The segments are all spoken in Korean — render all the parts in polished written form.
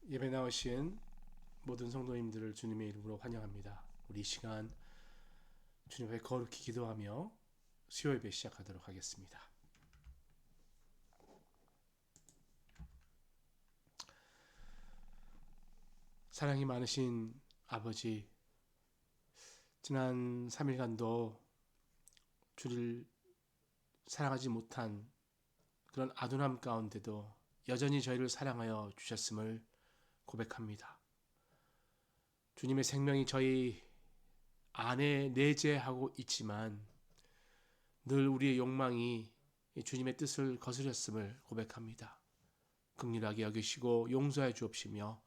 예배 나오신 모든 성도님들을 주님의 이름으로 환영합니다. 우리 이 시간 주님 앞에 거룩히 기도하며 수요 예배 시작하도록 하겠습니다. 사랑이 많으신 아버지, 지난 3일간도 주를 사랑하지 못한 그런 아둔함 가운데도 여전히 저희를 사랑하여 주셨음을 고백합니다. 주님의 생명이 저희 안에 내재하고 있지만 늘 우리의 욕망이 주님의 뜻을 거스렸음을 고백합니다. 긍휼하게 여기시고 용서해 주옵시며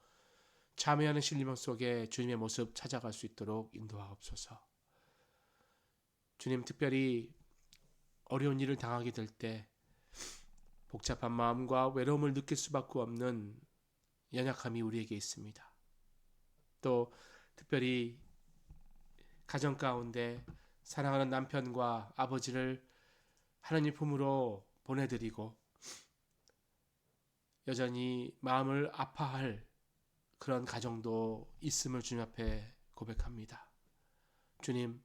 참회하는 신림 속에 주님의 모습 찾아갈 수 있도록 인도하옵소서. 주님, 특별히 어려운 일을 당하게 될 때 복잡한 마음과 외로움을 느낄 수밖에 없는 연약함이 우리에게 있습니다. 또 특별히 가정 가운데 사랑하는 남편과 아버지를 하나님 품으로 보내드리고 여전히 마음을 아파할 그런 가정도 있음을 주님 앞에 고백합니다. 주님,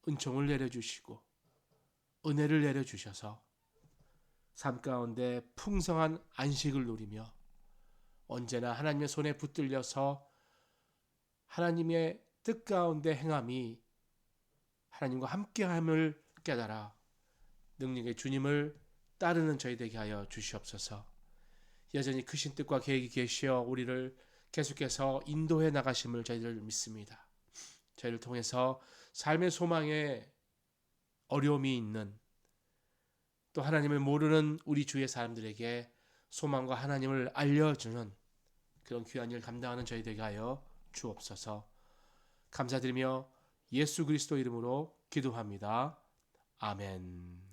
은총을 내려주시고 은혜를 내려주셔서 삶 가운데 풍성한 안식을 누리며 언제나 하나님의 손에 붙들려서 하나님의 뜻 가운데 행함이 하나님과 함께함을 깨달아 능력의 주님을 따르는 저희 되게 하여 주시옵소서. 여전히 크신 뜻과 계획이 계시어 우리를 계속해서 인도해 나가심을 저희들 믿습니다. 저희를 통해서 삶의 소망에 어려움이 있는 또 하나님을 모르는 우리 주위의 사람들에게 소망과 하나님을 알려주는 그런 귀한 일 감당하는 저희 되게 하여 주옵소서. 감사드리며 예수 그리스도 이름으로 기도합니다. 아멘.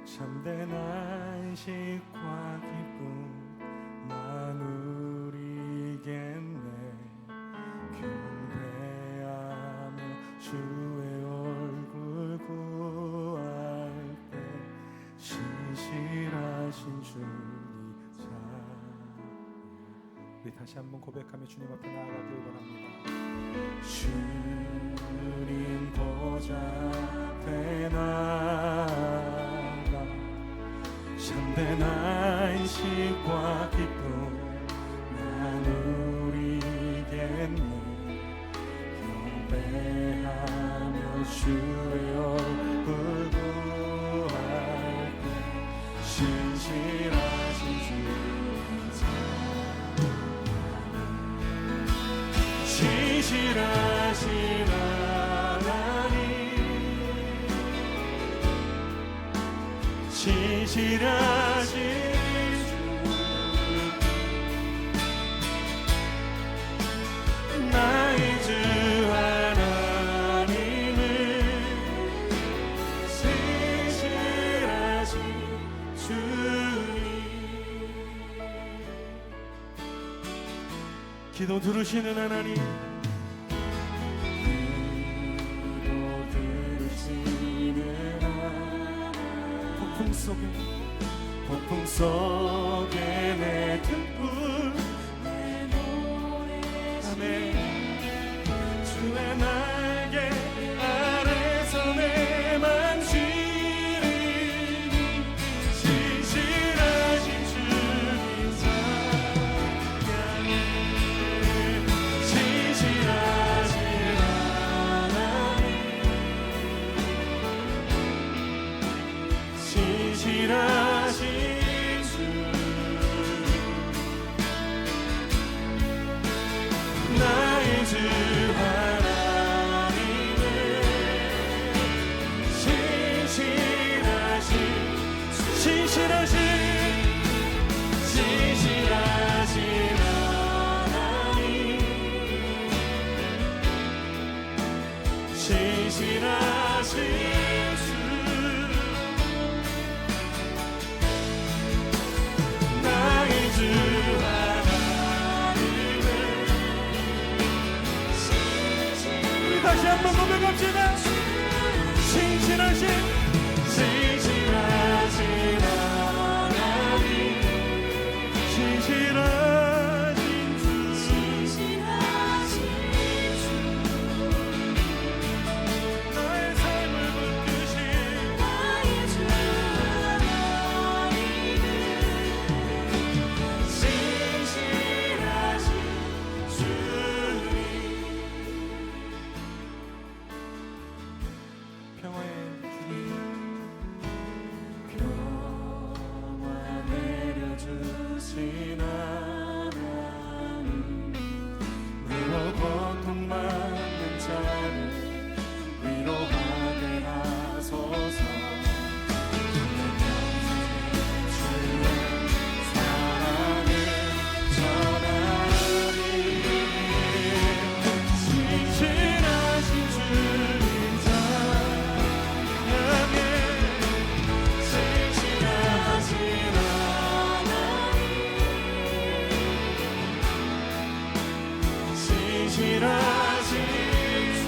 참된 안식과 기쁨 나누리겠네. 경배하며 주의 얼굴 구할 때 신실하신 주님 잘. 우리 다시 한번 고백하며 주님 앞에 나아가길 원합니다. 주님 보좌 앞에 나아가 참된 안식과 기쁨 나누리겠네. 경배하며 주의 얼굴 구할 때 신실하신 주님 신실하신 하나님 신실하신 주 나의 주 하나님은 신실하신 주님. 기도 들으시는 하나님, 기도 들으시는 폭풍 속에 내 등불 내 노래 아멘. 주의 날개 아래서 내 만지르니 신실하신 주님 찬양해. 신실하신 하나님 신실하신 주 신실하신 주 나의 주 하나님을 우리 다시 한번 고백합시다. 신실하신 하나님 신실하신 주 나의 삶을 붙드신 신실하신 주님 평화의 주님 평화 내려주신 하나님 물어 고통 많은 자를 위로하게 하소서 주의 사랑을 전하리 신실하신 주님 사랑해 신실하신 신실하신 주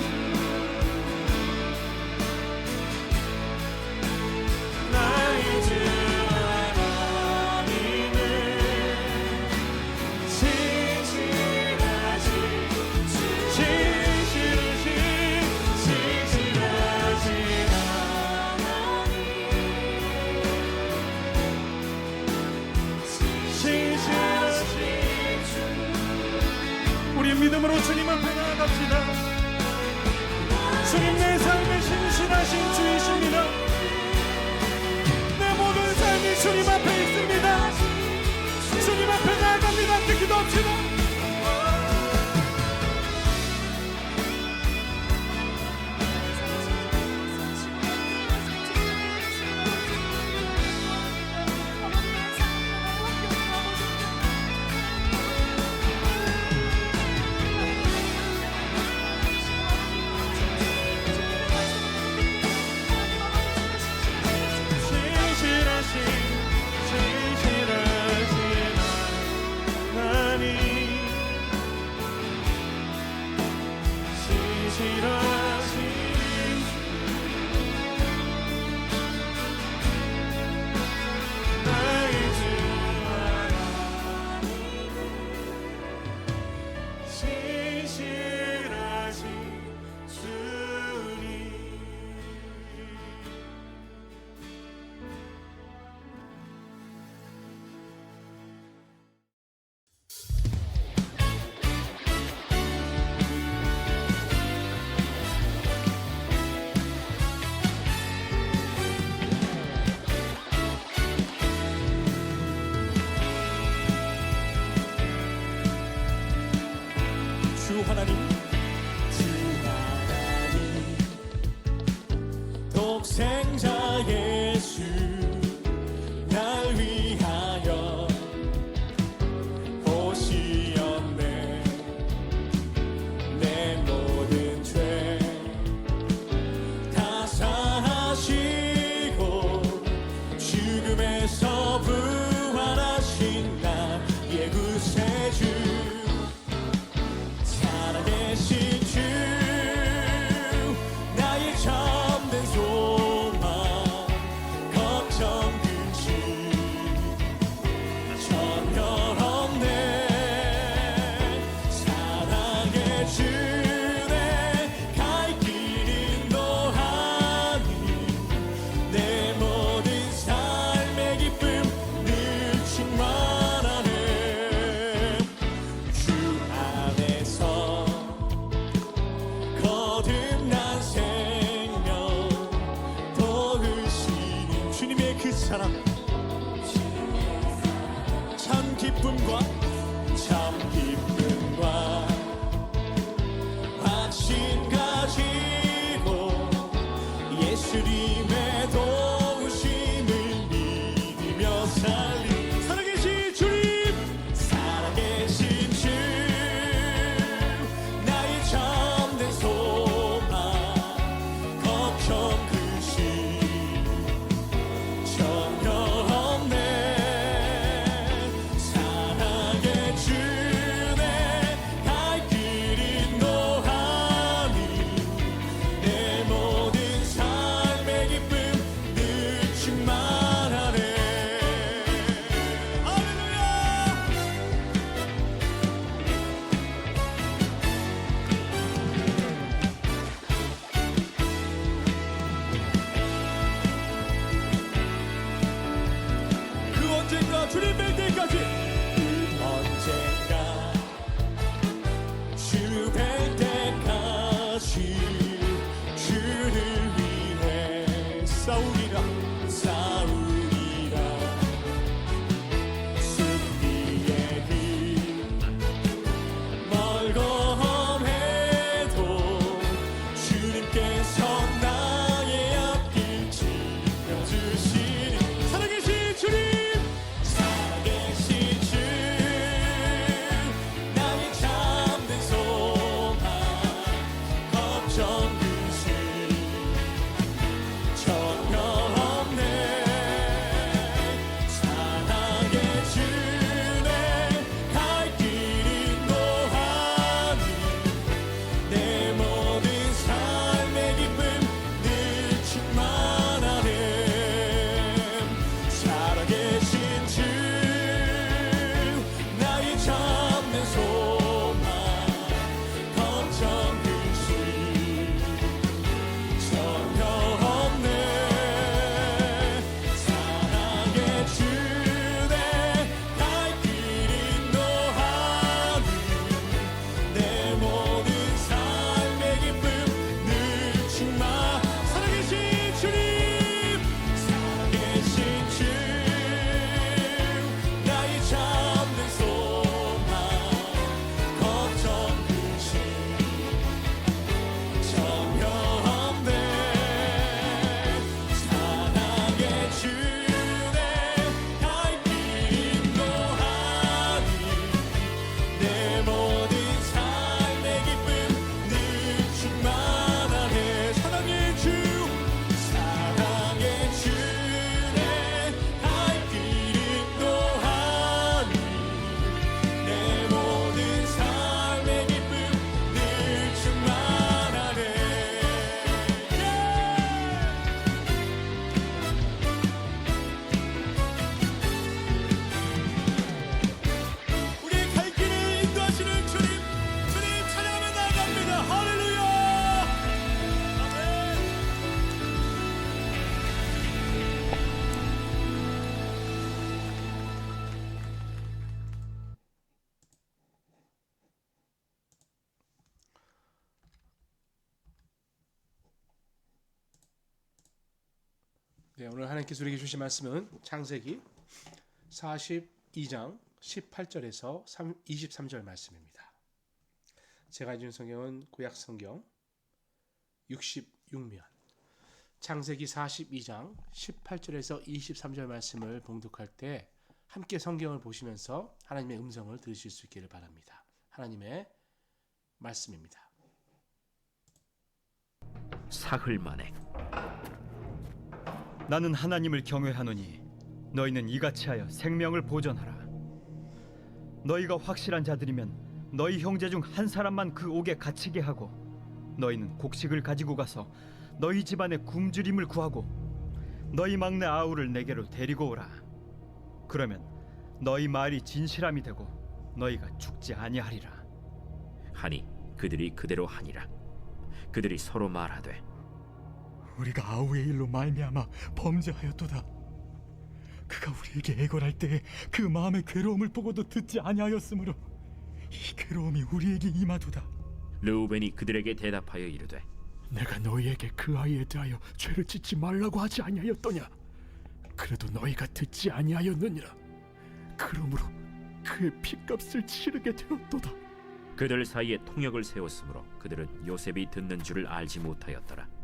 나의 주 하나님을 신실하신 우리 믿음으로 주님 앞에 나아갑시다. 주님 내 삶의 신실하신 주이십니다. 내 모든 삶이 주님 앞에 있습니다. 주님 앞에 나아갑니다. 함께 기도합시다. 주 하나님 독생자 예수 날 위하여 오시었네. 내 모든 죄 다 사하시고 죽음에서 부활하신 나의 구세주 사랑의 네, 오늘 하나님께서 우리에게 주신 말씀은 창세기 42장 18절에서 23절 말씀입니다. 제가 가진 성경은 구약 성경 66면 창세기 42장 18절에서 23절 말씀을 봉독할 때 함께 성경을 보시면서 하나님의 음성을 들으실 수 있기를 바랍니다. 하나님의 말씀입니다. 사흘 만에 나는 하나님을 경외하노니 너희는 이같이 하여 생명을 보존하라. 너희가 확실한 자들이면 너희 형제 중 한 사람만 그 옥에 갇히게 하고 너희는 곡식을 가지고 가서 너희 집안의 굶주림을 구하고 너희 막내 아우를 내게로 데리고 오라. 그러면 너희 말이 진실함이 되고 너희가 죽지 아니하리라. 하니 그들이 그대로 하니라. 그들이 서로 말하되 우리가 아우의 일로 말미암아 범죄하였도다. 그가 우리에게 애걸할 때에 그 마음의 괴로움을 보고도 듣지 아니하였으므로 이 괴로움이 우리에게 임하도다. 르우벤이 그들에게 대답하여 이르되 내가 너희에게 그 아이에 대하여 죄를 짓지 말라고 하지 아니하였더냐? 그래도 너희가 듣지 아니하였느니라. 그러므로 그의 핏값을 치르게 되었도다. 그들 사이에 통역을 세웠으므로 그들은 요셉이 듣는 줄을 알지 못하였더라.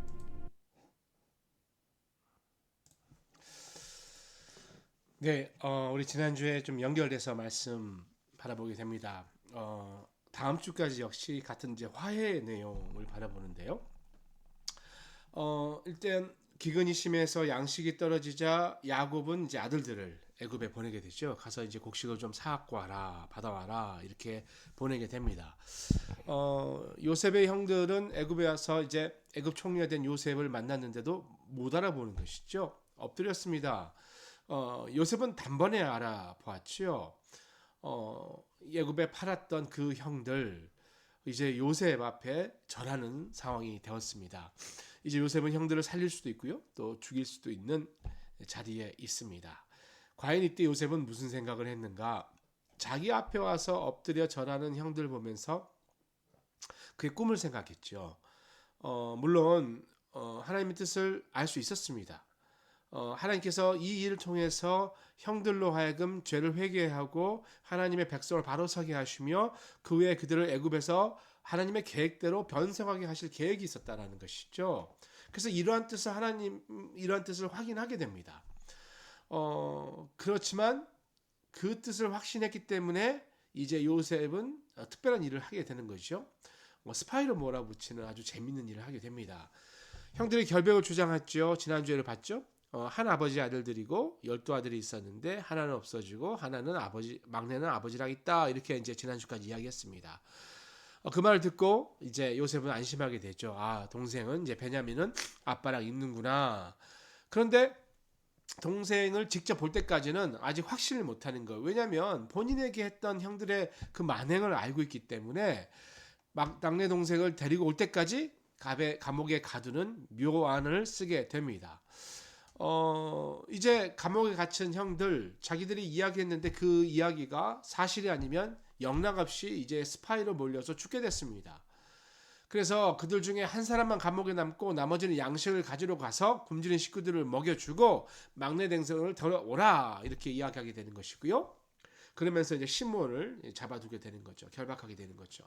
네, 우리 지난주에 좀 연결돼서 말씀 바라보게 됩니다. 다음 주까지 역시 같은 이제 화해의 내용을 바라보는데요. 일단 기근이 심해서 양식이 떨어지자 야곱은 이제 아들들을 애굽에 보내게 되죠. 가서 이제 곡식을 좀 사갖고 와라, 받아와라 이렇게 보내게 됩니다. 요셉의 형들은 애굽에 와서 이제 애굽 총리가 된 요셉을 만났는데도 못 알아보는 것이죠. 엎드렸습니다. 요셉은 단번에 알아보았죠. 애굽에 팔았던 그 형들 이제 요셉 앞에 절하는 상황이 되었습니다. 이제 요셉은 형들을 살릴 수도 있고요, 또 죽일 수도 있는 자리에 있습니다. 과연 이때 요셉은 무슨 생각을 했는가? 자기 앞에 와서 엎드려 절하는 형들 보면서 그의 꿈을 생각했죠. 물론 하나님의 뜻을 알 수 있었습니다. 하나님께서 이 일을 통해서 형들로 하여금 죄를 회개하고 하나님의 백성을 바로 서게 하시며 그 후에 그들을 애굽에서 하나님의 계획대로 변성하게 하실 계획이 있었다라는 것이죠. 그래서 이러한 뜻을 확인하게 됩니다. 그렇지만 그 뜻을 확신했기 때문에 이제 요셉은 특별한 일을 하게 되는 거죠. 스파이로 몰아붙이는 아주 재밌는 일을 하게 됩니다. 형들이 결백을 주장했죠. 지난주에를 봤죠. 한 아버지 아들들이고 12아들이 있었는데 하나는 없어지고 하나는 막내는 아버지랑 있다. 이렇게 이제 지난주까지 이야기했습니다. 그 말을 듣고 이제 요셉은 안심하게 되죠. 아, 동생은 이제 베냐민은 아빠랑 있는구나. 그런데 동생을 직접 볼 때까지는 아직 확신을 못하는 거예요. 왜냐하면 본인에게 했던 형들의 그 만행을 알고 있기 때문에 막내 동생을 데리고 올 때까지 감옥에 가두는 묘안을 쓰게 됩니다. 이제 감옥에 갇힌 형들 자기들이 이야기했는데 그 이야기가 사실이 아니면 영락없이 이제 스파이로 몰려서 죽게 됐습니다. 그래서 그들 중에 한 사람만 감옥에 남고 나머지는 양식을 가지러 가서 굶주린 식구들을 먹여주고 막내 동생을 데려오라 이렇게 이야기하게 되는 것이고요. 그러면서 이제 시몬을 잡아두게 되는 거죠. 결박하게 되는 거죠.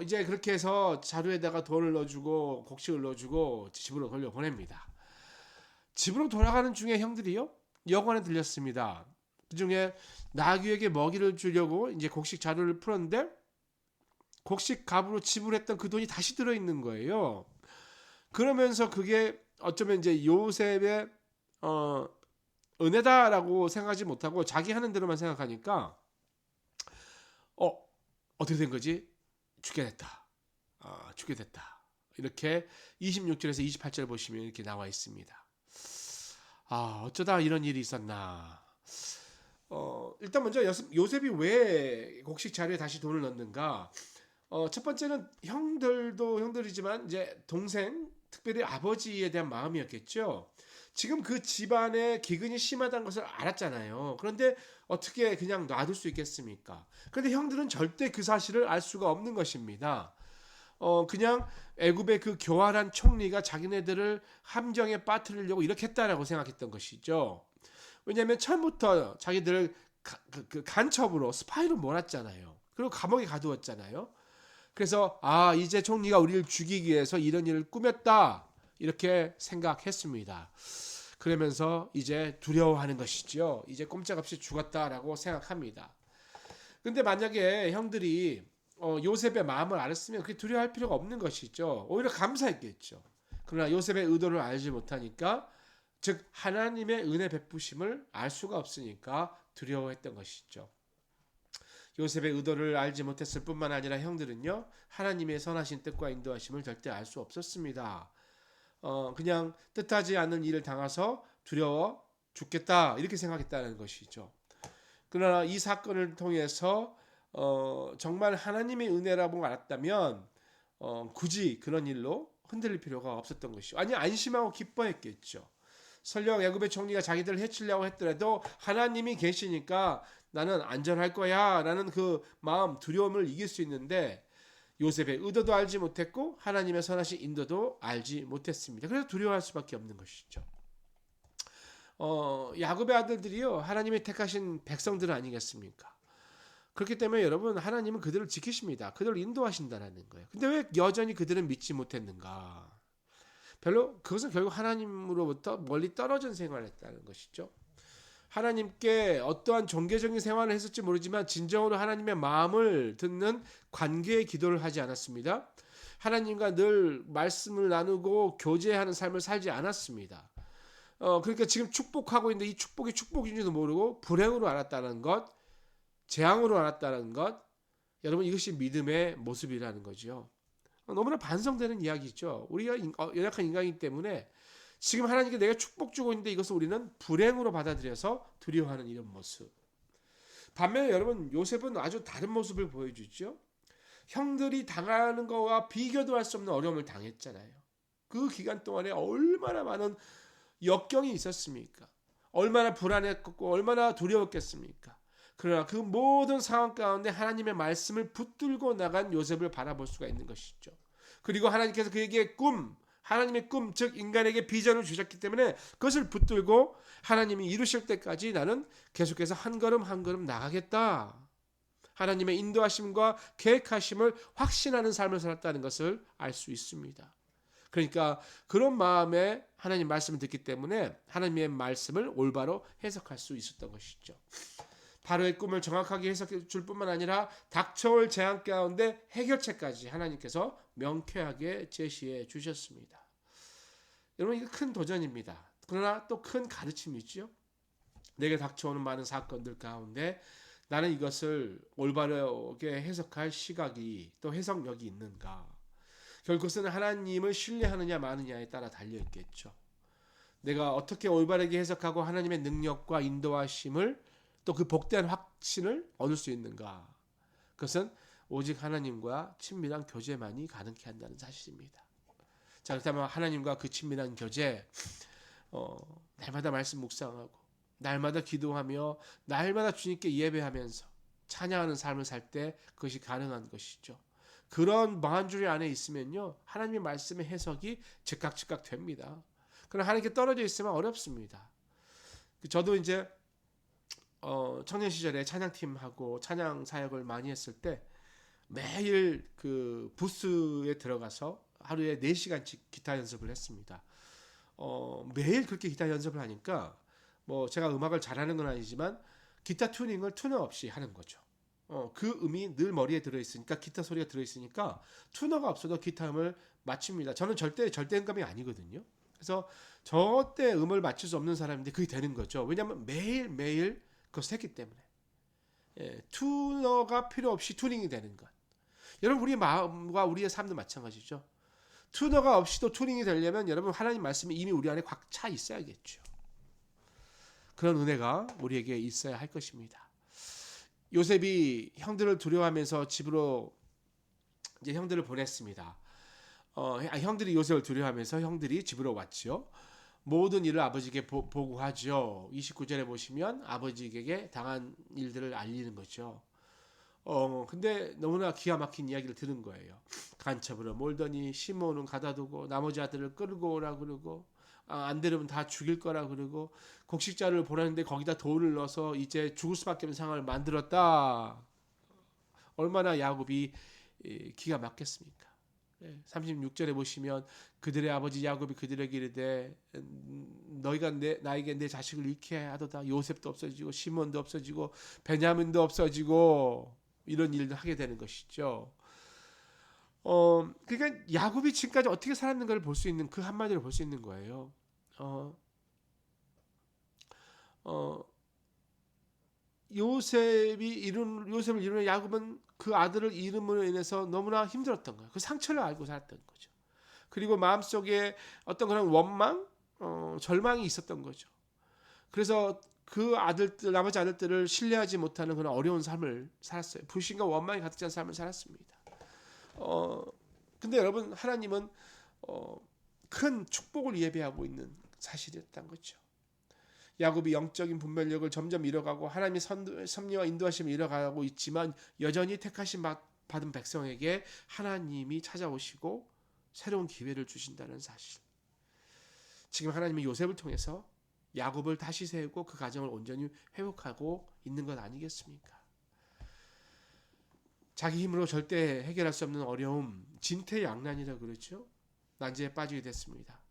이제 그렇게 해서 자루에다가 돈을 넣어주고 곡식을 넣어주고 집으로 돌려보냅니다. 집으로 돌아가는 중에 형들이요, 여관에 들렸습니다. 그 중에 나귀에게 먹이를 주려고 이제 곡식 자루를 풀었는데 곡식 값으로 지불했던 그 돈이 다시 들어있는 거예요. 그러면서 그게 어쩌면 이제 요셉의 은혜다라고 생각하지 못하고 자기 하는 대로만 생각하니까 어떻게 된 거지? 죽게 됐다. 죽게 됐다. 이렇게 26절에서 28절 보시면 이렇게 나와 있습니다. 어쩌다 이런 일이 있었나. 일단 먼저 요셉이 왜 곡식 자루에 다시 돈을 넣는가. 첫 번째는 형들도 형들이지만 이제 동생, 특별히 아버지에 대한 마음이었겠죠. 지금 그 집안에 기근이 심하다는 것을 알았잖아요. 그런데 어떻게 그냥 놔둘 수 있겠습니까? 그런데 형들은 절대 그 사실을 알 수가 없는 것입니다. 그냥 애굽의 그 교활한 총리가 자기네들을 함정에 빠뜨리려고 이렇게 했다라고 생각했던 것이죠. 왜냐하면 처음부터 자기들을 간첩으로 스파이로 몰았잖아요. 그리고 감옥에 가두었잖아요. 그래서 이제 총리가 우리를 죽이기 위해서 이런 일을 꾸몄다 이렇게 생각했습니다. 그러면서 이제 두려워하는 것이죠. 이제 꼼짝없이 죽었다라고 생각합니다. 근데 만약에 형들이 요셉의 마음을 알았으면 그렇게 두려워할 필요가 없는 것이죠. 오히려 감사했겠죠. 그러나 요셉의 의도를 알지 못하니까, 즉 하나님의 은혜 베푸심을 알 수가 없으니까 두려워했던 것이죠. 요셉의 의도를 알지 못했을 뿐만 아니라 형들은요, 하나님의 선하신 뜻과 인도하심을 절대 알 수 없었습니다. 그냥 뜻하지 않는 일을 당해서 두려워 죽겠다 이렇게 생각했다는 것이죠. 그러나 이 사건을 통해서 정말 하나님의 은혜라고 알았다면 굳이 그런 일로 흔들릴 필요가 없었던 것이죠. 아니, 안심하고 기뻐했겠죠. 설령 애굽의 총리가 자기들을 해치려고 했더라도 하나님이 계시니까 나는 안전할 거야 라는 그 마음, 두려움을 이길 수 있는데, 요셉의 의도도 알지 못했고 하나님의 선하신 인도도 알지 못했습니다. 그래서 두려워할 수밖에 없는 것이죠. 야곱의 아들들이요, 하나님이 택하신 백성들 아니겠습니까? 그렇기 때문에 여러분, 하나님은 그들을 지키십니다. 그들을 인도하신다는 거예요. 근데 왜 여전히 그들은 믿지 못했는가? 그것은 결국 하나님으로부터 멀리 떨어진 생활을 했다는 것이죠. 하나님께 어떠한 종교적인 생활을 했을지 모르지만 진정으로 하나님의 마음을 듣는 관계의 기도를 하지 않았습니다. 하나님과 늘 말씀을 나누고 교제하는 삶을 살지 않았습니다. 그러니까 지금 축복하고 있는데 이 축복이 축복인지도 모르고 불행으로 알았다는 것, 재앙으로 알았다는 것, 여러분 이것이 믿음의 모습이라는 거죠. 너무나 반성되는 이야기죠. 우리가 연약한 인간이기 때문에 지금 하나님께 내가 축복 주고 있는데 이것을 우리는 불행으로 받아들여서 두려워하는 이런 모습. 반면에 여러분, 요셉은 아주 다른 모습을 보여주죠. 형들이 당하는 것과 비교도 할 수 없는 어려움을 당했잖아요. 그 기간 동안에 얼마나 많은 역경이 있었습니까? 얼마나 불안했고 얼마나 두려웠겠습니까? 그러나 그 모든 상황 가운데 하나님의 말씀을 붙들고 나간 요셉을 바라볼 수가 있는 것이죠. 그리고 하나님께서 그에게 하나님의 꿈, 즉 인간에게 비전을 주셨기 때문에 그것을 붙들고 하나님이 이루실 때까지 나는 계속해서 한 걸음 한 걸음 나가겠다. 하나님의 인도하심과 계획하심을 확신하는 삶을 살았다는 것을 알 수 있습니다. 그러니까 그런 마음에 하나님 말씀을 듣기 때문에 하나님의 말씀을 올바로 해석할 수 있었던 것이죠. 바로의 꿈을 정확하게 해석해 줄 뿐만 아니라 닥쳐올 재앙 가운데 해결책까지 하나님께서 명쾌하게 제시해 주셨습니다. 여러분, 이거 큰 도전입니다. 그러나 또 큰 가르침이죠. 내게 닥쳐오는 많은 사건들 가운데 나는 이것을 올바르게 해석할 시각이 또 해석력이 있는가? 결국 그것은 하나님을 신뢰하느냐 마느냐에 따라 달려 있겠죠. 내가 어떻게 올바르게 해석하고 하나님의 능력과 인도하심을 또 그 복대한 확신을 얻을 수 있는가? 그것은 오직 하나님과 친밀한 교제만이 가능케 한다는 사실입니다. 자, 그렇다면 하나님과 그 친밀한 교제, 날마다 말씀 묵상하고 날마다 기도하며 날마다 주님께 예배하면서 찬양하는 삶을 살 때 그것이 가능한 것이죠. 그런 마음줄이 안에 있으면요, 하나님의 말씀의 해석이 즉각 됩니다. 그러나 하나님께 떨어져 있으면 어렵습니다. 저도 이제 청년 시절에 찬양팀하고 찬양 사역을 많이 했을 때 매일 그 부스에 들어가서 하루에 4시간씩 기타 연습을 했습니다. 매일 그렇게 기타 연습을 하니까 뭐 제가 음악을 잘하는 건 아니지만 기타 튜닝을 튜너 없이 하는 거죠. 그 음이 늘 머리에 들어있으니까, 기타 소리가 들어있으니까 튜너가 없어도 기타 음을 맞춥니다. 저는 절대 음감이 아니거든요. 그래서 저때 음을 맞출 수 없는 사람인데 그게 되는 거죠. 왜냐하면 매일 그것을 했기 때문에. 튜너가 필요 없이 튜닝이 되는 것. 여러분, 우리의 마음과 우리의 삶도 마찬가지죠. 튜너가 없이도 튜닝이 되려면 여러분, 하나님 말씀이 이미 우리 안에 꽉 차 있어야겠죠. 그런 은혜가 우리에게 있어야 할 것입니다. 요셉이 형들을 두려워하면서 집으로 이제 형들을 보냈습니다. 형들이 요셉을 두려워하면서 형들이 집으로 왔죠. 모든 일을 아버지에게 보고하죠. 29절에 보시면 아버지에게 당한 일들을 알리는 거죠. 근데 너무나 기가 막힌 이야기를 들은 거예요. 간첩으로 몰더니 시몬은 가다두고 나머지 아들을 끌고 오라 그러고 안 되려면 다 죽일 거라 그러고 곡식자를 보내는데 거기다 돌을 넣어서 이제 죽을 수밖에 없는 상황을 만들었다. 얼마나 야곱이 기가 막혔습니까? 36절에 보시면 그들의 아버지 야곱이 그들에게 이르되 너희가 나에게 내 자식을 잃게 하도다. 요셉도 없어지고 시몬도 없어지고 베냐민도 없어지고 이런 일을 하게 되는 것이죠. 그러니까 야곱이 지금까지 어떻게 살았는가를 볼 수 있는 그 한마디로 볼 수 있는 거예요. 요셉을 이루는 야곱은 그 아들을 잃음으로 인해서 너무나 힘들었던 거예요. 그 상처를 알고 살았던 거죠. 그리고 마음속에 어떤 그런 원망, 절망이 있었던 거죠. 그래서 그 아들들, 나머지 아들들을 신뢰하지 못하는 그런 어려운 삶을 살았어요. 불신과 원망이 가득 찬 삶을 살았습니다. 근데 여러분, 하나님은 큰 축복을 예배하고 있는 사실이었던 거죠. 야곱이 영적인 분별력을 점점 잃어가고 하나님의 섭리와 인도하심을 잃어가고 있지만 여전히 택하심 받은 백성에게 하나님이 찾아오시고 새로운 기회를 주신다는 사실. 지금 하나님이 요셉을 통해서 야곱을 다시 세우고 그 가정을 온전히 회복하고 있는 것 아니겠습니까? 자기 힘으로 절대 해결할 수 없는 어려움, 진퇴양난이라고 그러죠. 난제에 빠지게 됐습니다.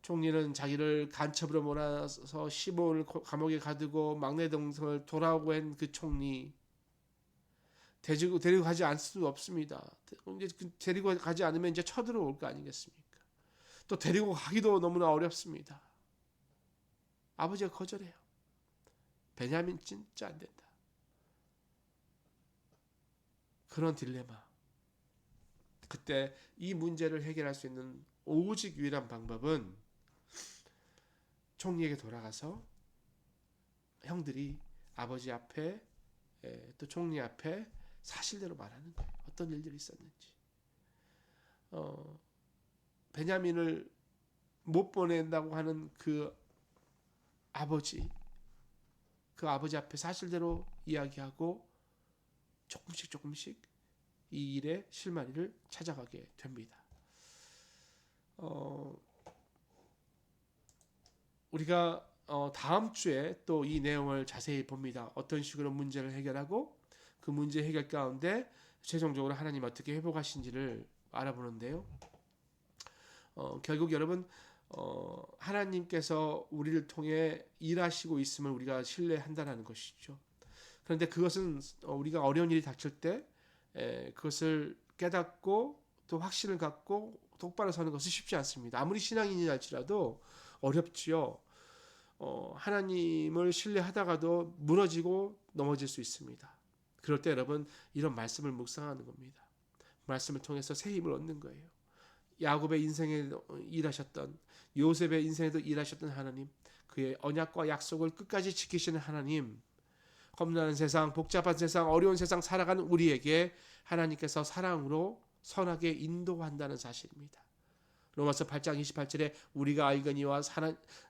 총리는 자기를 간첩으로 몰아서 시몬을 감옥에 가두고 막내 동생을 돌아오고 한 그 총리 데리고 가지 않을 수 없습니다. 이제 데리고 가지 않으면 이제 쳐들어올 거 아니겠습니까? 또 데리고 가기도 너무나 어렵습니다. 아버지가 거절해요. 베냐민 진짜 안 된다. 그런 딜레마. 그때 이 문제를 해결할 수 있는 오직 유일한 방법은 총리에게 돌아가서 형들이 아버지 앞에 또 총리 앞에 사실대로 말하는 거예요. 어떤 일들이 있었는지. 베냐민을 못 보낸다고 하는 그 아버지 앞에 사실대로 이야기하고 조금씩 이 일의 실마리를 찾아가게 됩니다. 우리가 다음 주에 또 이 내용을 자세히 봅니다. 어떤 식으로 문제를 해결하고 그 문제 해결 가운데 최종적으로 하나님 어떻게 회복하신지를 알아보는데요. 결국 여러분 하나님께서 우리를 통해 일하시고 있음을 우리가 신뢰한다는 것이죠. 그런데 그것은 우리가 어려운 일이 닥칠 때 그것을 깨닫고 또 확신을 갖고 똑바로 서는 것은 쉽지 않습니다. 아무리 신앙인이 할지라도 어렵지요. 하나님을 신뢰하다가도 무너지고 넘어질 수 있습니다. 그럴 때 여러분 이런 말씀을 묵상하는 겁니다. 말씀을 통해서 새 힘을 얻는 거예요. 야곱의 인생에 일하셨던 요셉의 인생에도 일하셨던 하나님, 그의 언약과 약속을 끝까지 지키시는 하나님, 험난한 세상, 복잡한 세상, 어려운 세상 살아가는 우리에게 하나님께서 사랑으로 선하게 인도한다는 사실입니다. 로마서 8장 28절에 우리가 알거니와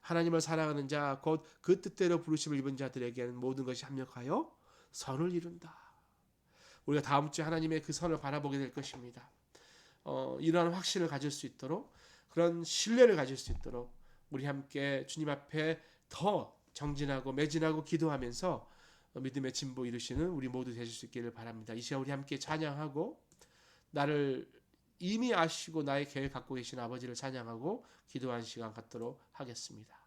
하나님을 사랑하는 자 곧 그 뜻대로 부르심을 입은 자들에게는 모든 것이 합력하여 선을 이룬다. 우리가 다음 주에 하나님의 그 선을 바라보게 될 것입니다. 이러한 확신을 가질 수 있도록, 그런 신뢰를 가질 수 있도록 우리 함께 주님 앞에 더 정진하고 매진하고 기도하면서 믿음의 진보 이루시는 우리 모두 되실 수 있기를 바랍니다. 이 시간 우리 함께 찬양하고 나를 이미 아시고 나의 계획 갖고 계신 아버지를 찬양하고 기도하는 시간 갖도록 하겠습니다.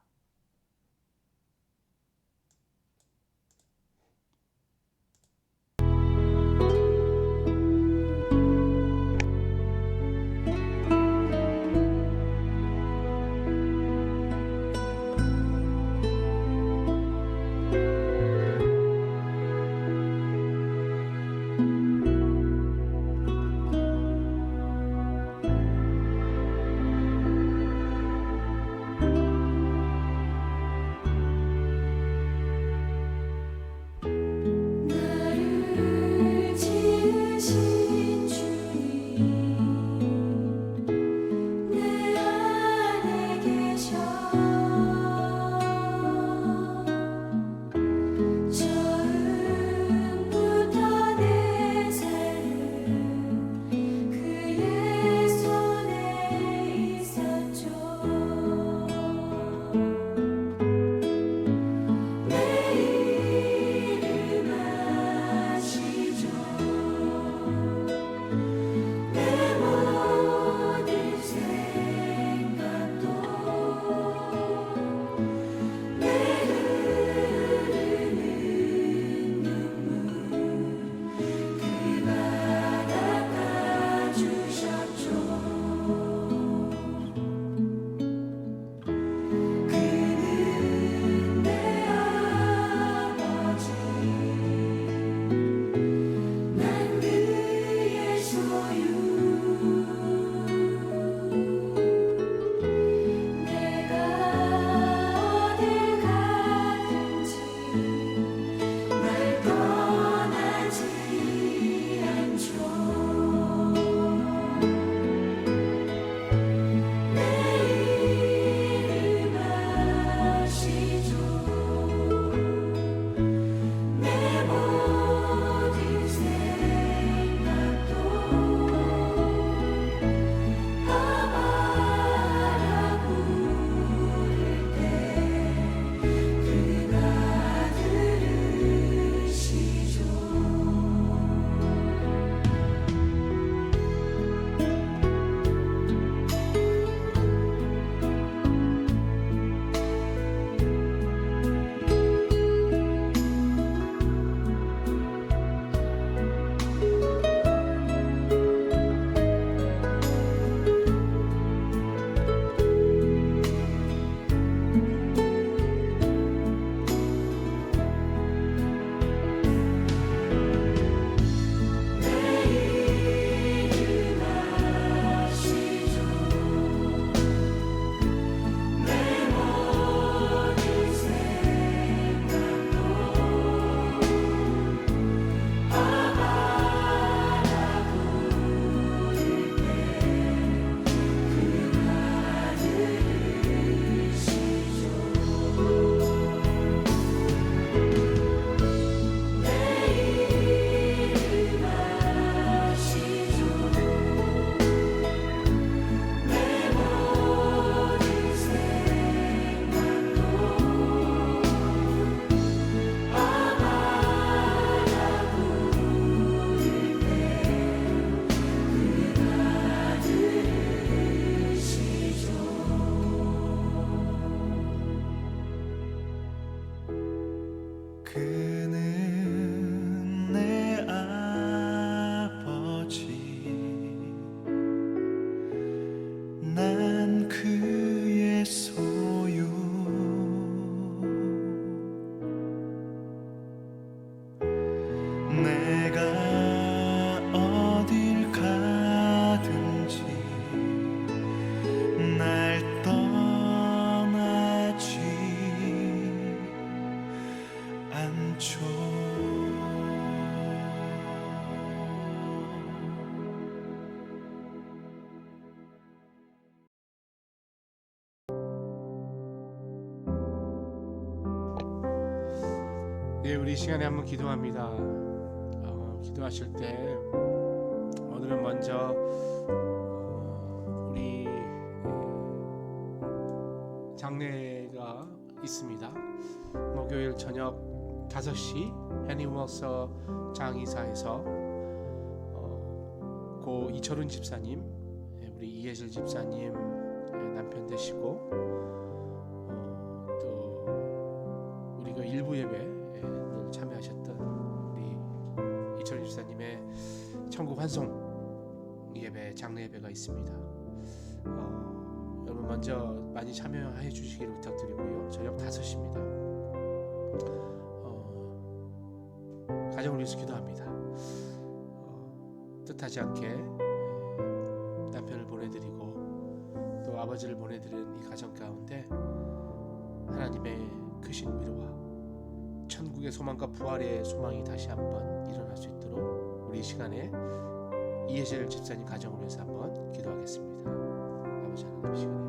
네, 우리 이 시간에 한번 기도합니다. 기도하실 때 오늘은 먼저 우리 장례가 있습니다. 목요일 저녁 5시 해니워서 장의사에서 고 이철훈 집사님, 우리 이혜슬 집사님 남편 되시고 또 우리가 일부 예배 늘 참여하셨던 우리 이철훈 집사님의 천국 환송 예배, 장례 예배가 있습니다. 여러분 먼저 많이 참여해 주시기를 부탁드리고요. 저녁 5시입니다. 가정을 위해서 기도합니다. 뜻하지 않게 남편을 보내드리고 또 아버지를 보내드리는 이 가정 가운데 하나님의 크신 위로와 천국의 소망과 부활의 소망이 다시 한번 일어날 수 있도록 우리 이 시간에 이혜실 집사님 가정을 위해서 한번 기도하겠습니다. 아버지 하나님, 이 시간에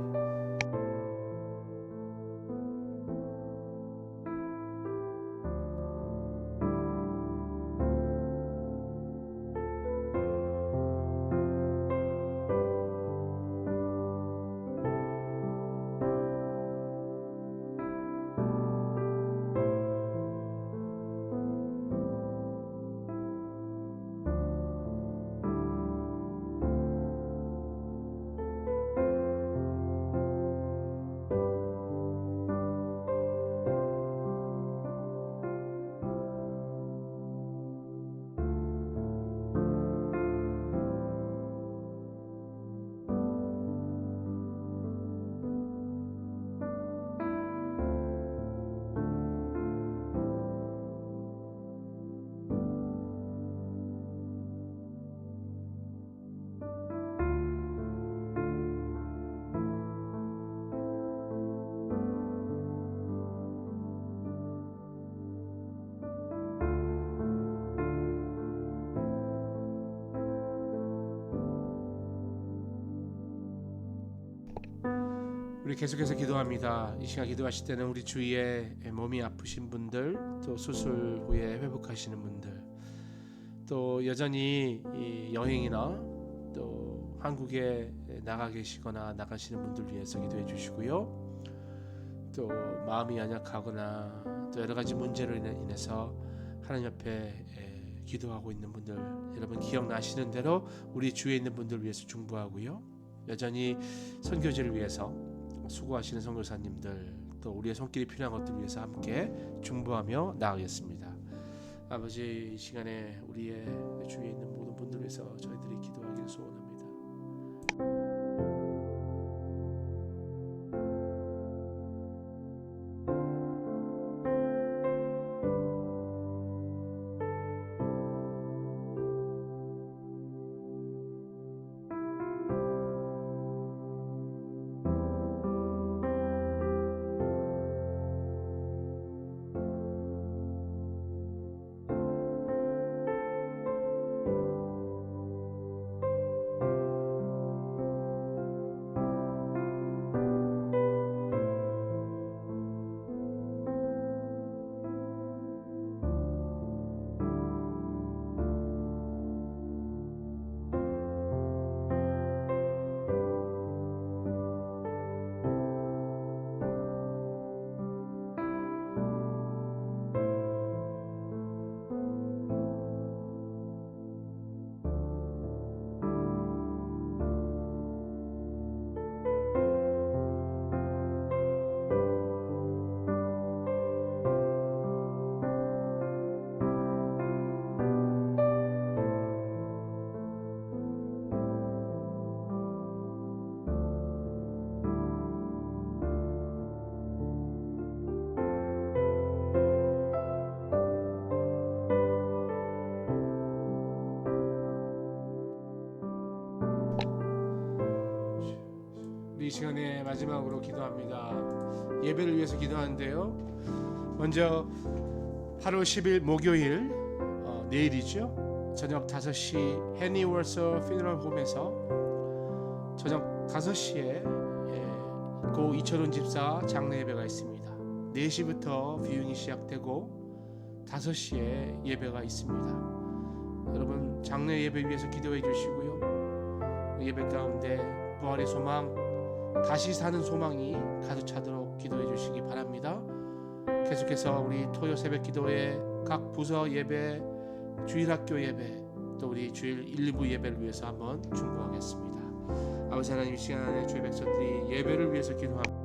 우리 계속해서 기도합니다. 이 시간 기도하실 때는 우리 주위에 몸이 아프신 분들, 또 수술 후에 회복하시는 분들, 또 여전히 이 여행이나 또 한국에 나가 계시거나 나가시는 분들 위해서 기도해 주시고요. 또 마음이 연약하거나 또 여러 가지 문제로 인해서 하나님 앞에 기도하고 있는 분들, 여러분 기억나시는 대로 우리 주위에 있는 분들 위해서 중보하고요. 여전히 선교지를 위해서 수고하시는 선교사님들, 또 우리의 손길이 필요한 것들 위해서 함께 중보하며 나아가겠습니다. 아버지, 이 시간에 우리의 주위에 있는 모든 분들 위해서 저희들이 기도하기를 소원합니다. 이 시간에 마지막으로 기도합니다. 예배를 위해서 기도하는데요. 먼저 8월 10일 목요일, 내일이죠. 저녁 5시 해니워서 피너럴 홈에서 저녁 5시에 고 이철훈 집사 장례 예배가 있습니다. 4시부터 비유잉이 시작되고 5시에 예배가 있습니다. 여러분 장래 예배 위해서 기도해 주시고요. 예배 가운데 부활의 소망, 다시 사는 소망이 가득 차도록 기도해 주시기 바랍니다. 계속해서 우리 토요 새벽 기도회 각 부서 예배, 주일학교 예배, 또 우리 주일 1, 2부 예배를 위해서 한번 중보하겠습니다. 아버지 하나님, 이 시간에 주의 백성들이 예배를 위해서 기도합니다.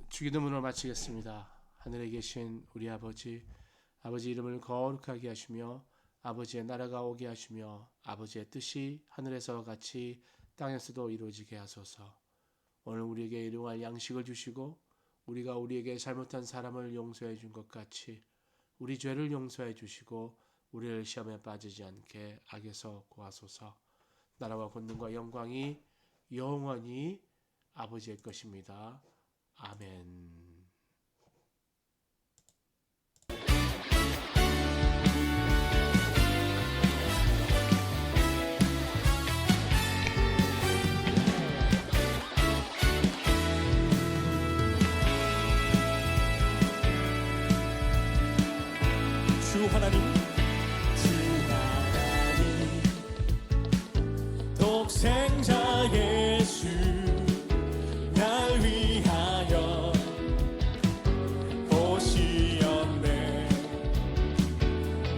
주기도문을 마치겠습니다. 하늘에 계신 우리 아버지 이름을 거룩하게 하시며 아버지의 나라가 오게 하시며 아버지의 뜻이 하늘에서 같이 땅에서도 이루어지게 하소서. 오늘 우리에게 일용할 양식을 주시고 우리가 우리에게 잘못한 사람을 용서해 준 것 같이 우리 죄를 용서해 주시고 우리를 시험에 빠지지 않게 악에서 구하소서. 나라와 권능과 영광이 영원히 아버지의 것입니다. 아멘. 주 하나님 독생자 예수 날 위하여 오시었네.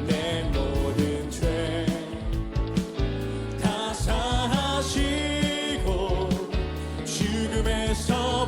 내 모든 죄 다 사하시고 죽음에서